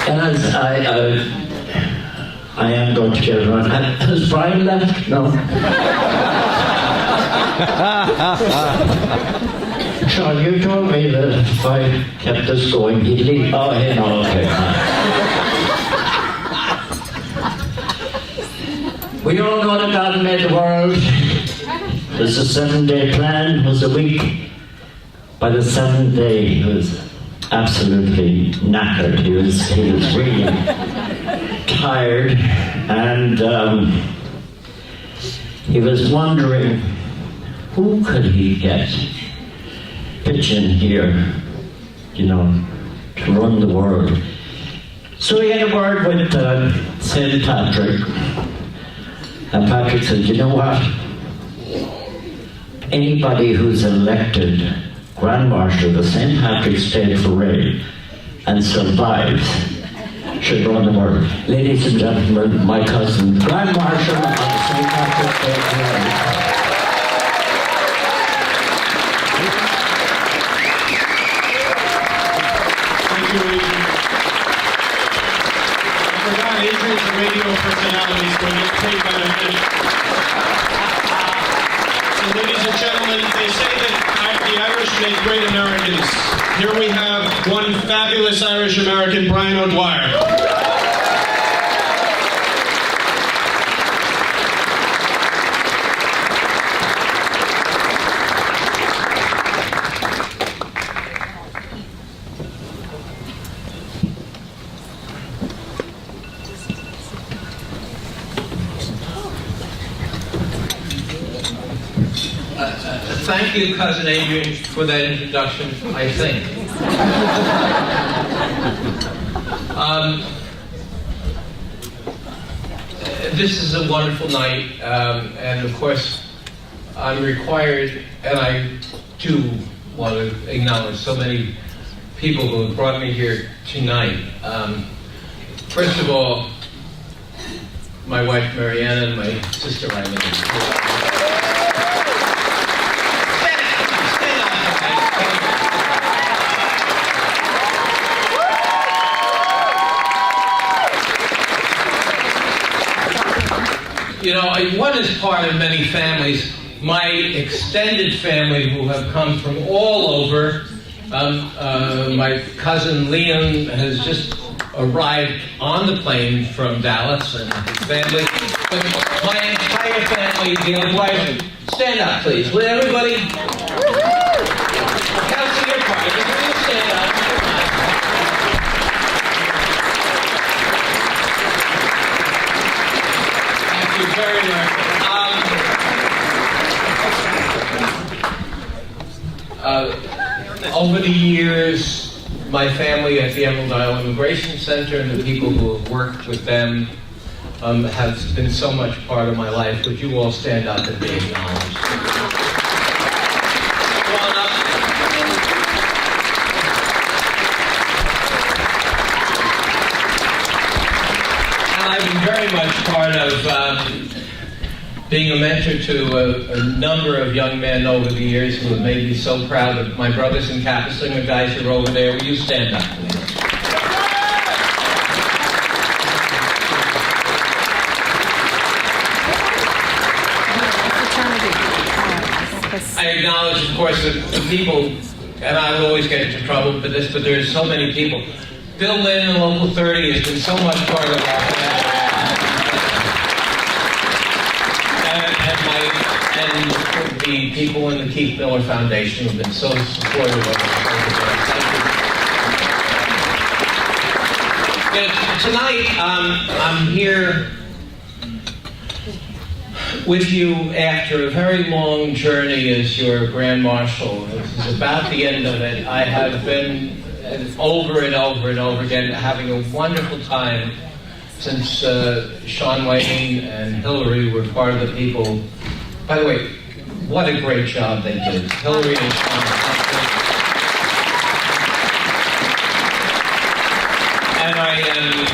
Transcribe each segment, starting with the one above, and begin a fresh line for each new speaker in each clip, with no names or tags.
As I am going to get around. Has Brian left? No. Sean, you told me that if I kept this going, he'd leave. Oh, hey, no, okay. We all know that God made the world. There's a 7-day plan, was a week. By the 7th day, he was absolutely knackered. He was really tired, and he was wondering who could he get pitching here, you know, to run the world. So he had a word with St. Patrick, and Patrick said, you know what? Anybody who's elected Grand Marshal of the St. Patrick's State Parade and survives should run the world. Ladies and gentlemen, my cousin, Grand Marshal of the St. Patrick's State Parade.
Thank you, Adrian. I forgot, Adrian's a radio personality, so we get paid by the minute. So ladies and gentlemen, they say that the Irish make great Americans. Here we have one fabulous Irish American, Brian O'Dwyer.
Thank you, Cousin Adrian, for that introduction, I think. This is a wonderful night, and of course, I'm required, and I do want to acknowledge so many people who have brought me here tonight. First of all, my wife Marianne and my sister Eileen. You know, one is part of many families. My extended family who have come from all over. My cousin Liam has just arrived on the plane from Dallas and his family. But my entire family, the O'Dwyer, stand up please. Will everybody? Council your part. Everybody stand up. Thank you very much. Over the years, my family at the Emerald Isle Immigration Center and the people who have worked with them have been so much part of my life. Would you all stand up and be acknowledged? Come on up. And I've been very much part of being a mentor to a number of young men over the years who have made me so proud of my brothers in Capucin, the guys who are over there. Will you stand up, please? I acknowledge, of course, that the people, and I will always get into trouble for this, but there's so many people. Bill Lynn and Local 30 has been so much part of our family. And the people in the Keith Miller Foundation have been so supportive of us. Tonight, I'm here with you after a very long journey as your Grand Marshal. This is about the end of it. I have been over and over and over again having a wonderful time since Sean Wayne and Hillary were part of the people. By the way, what a great job they did. Hillary and Sean. And I am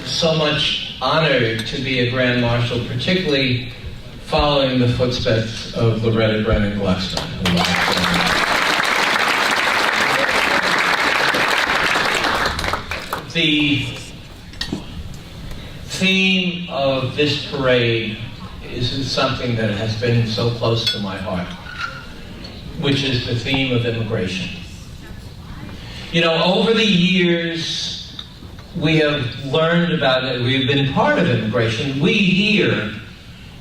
so much honored to be a Grand Marshal, particularly following the footsteps of Loretta Brennan Gluckstein. The theme of this parade is something that has been so close to my heart, which is the theme of immigration. You know, over the years, we have learned about it. We've been part of immigration. We here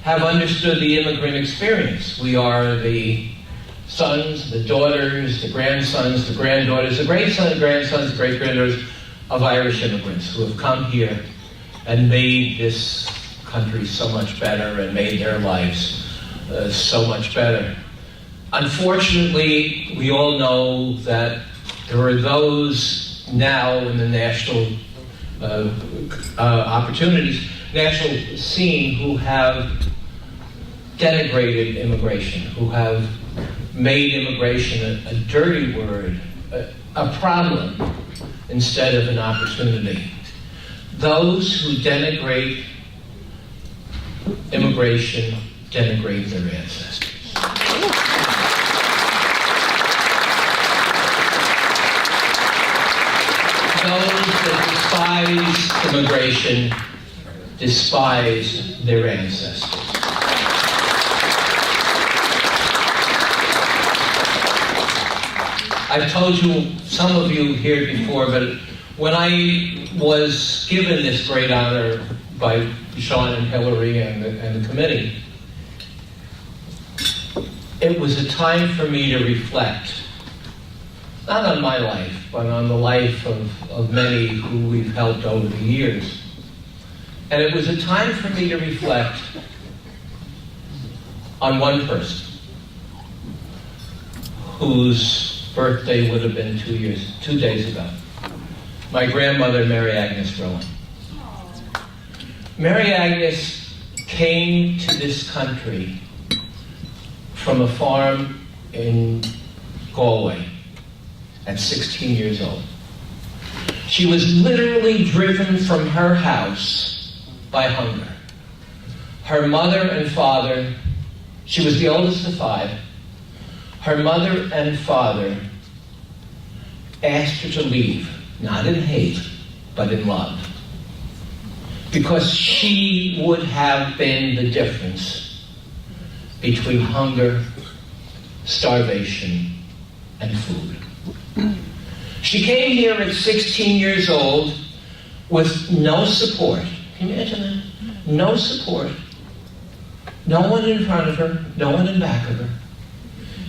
have understood the immigrant experience. We are the sons, the daughters, the grandsons, the granddaughters, the grandsons, the great-granddaughters of Irish immigrants who have come here and made this country so much better and made their lives so much better. Unfortunately, we all know that there are those now in the national national scene who have denigrated immigration, who have made immigration a dirty word, a problem instead of an opportunity. Those who denigrate immigration denigrate their ancestors. Those that despise immigration despise their ancestors. I've told you, some of you here before, but when I was given this great honor by Sean and Hillary and the committee, it was a time for me to reflect, not on my life, but on the life of many who we've helped over the years. And it was a time for me to reflect on one person whose birthday would have been 2 days ago. My grandmother, Mary Agnes Rowan. Mary Agnes came to this country from a farm in Galway at 16 years old. She was literally driven from her house by hunger. Her mother and father, she was the oldest of 5, her mother and father asked her to leave, not in hate, but in love, because she would have been the difference between hunger, starvation, and food. She came here at 16 years old with no support. Can you imagine that? No support. No one in front of her, no one in back of her.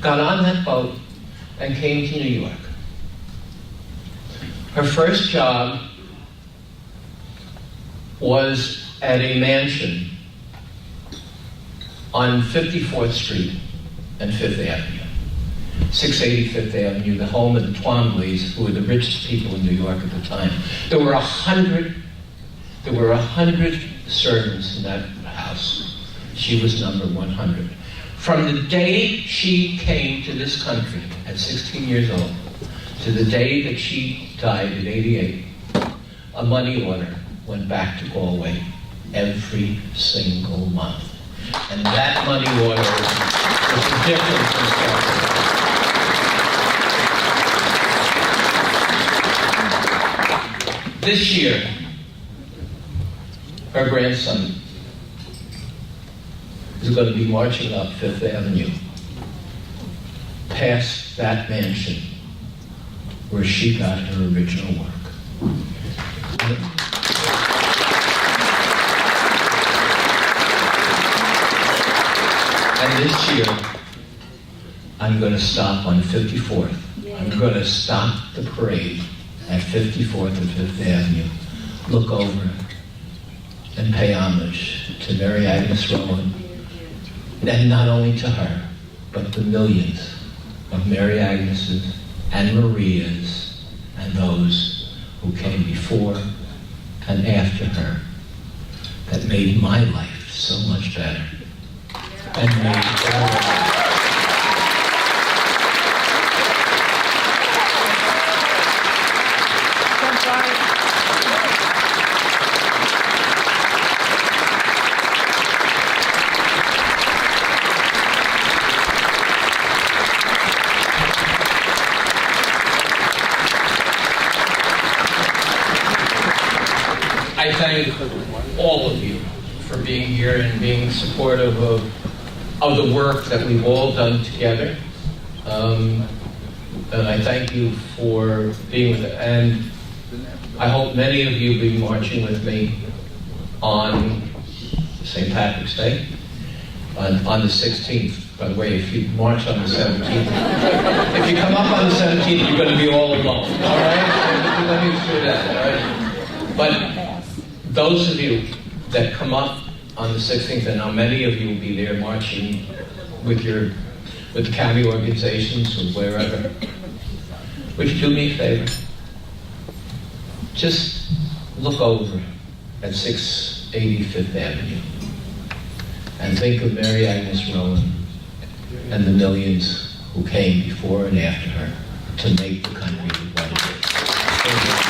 Got on that boat and came to New York. Her first job was at a mansion on 54th Street and 5th Avenue. 680 5th Avenue, the home of the Twombleys, who were the richest people in New York at the time. There were 100 servants in that house. She was number 100. From the day she came to this country at 16 years old to the day that she died at 88, a money order went back to Galway every single month. And that money order was the difference in suffering. This year, her grandson is going to be marching up 5th Avenue, past that mansion where she got her original work. And this year, I'm going to stop on 54th. I'm going to stop the parade at 54th and 5th Avenue, look over and pay homage to Mary Agnes Rowan, and not only to her, but the millions of Mary Agnes's and Maria's and those who came before and after her that made my life so much better and made their life. thank all of you for being here and being supportive of the work that we've all done together. And I thank you for being with it. And I hope many of you will be marching with me on St. Patrick's Day, on the 16th. By the way, if you march on the 17th, if you come up on the 17th, you're going to be all alone, all right? Let me assure that, all right? But those of you that come up on the 16th, and now many of you will be there marching with the county organizations or wherever, would you do me a favor? Just look over at 685th Avenue and think of Mary Agnes Rowan and the millions who came before and after her to make the country what it is.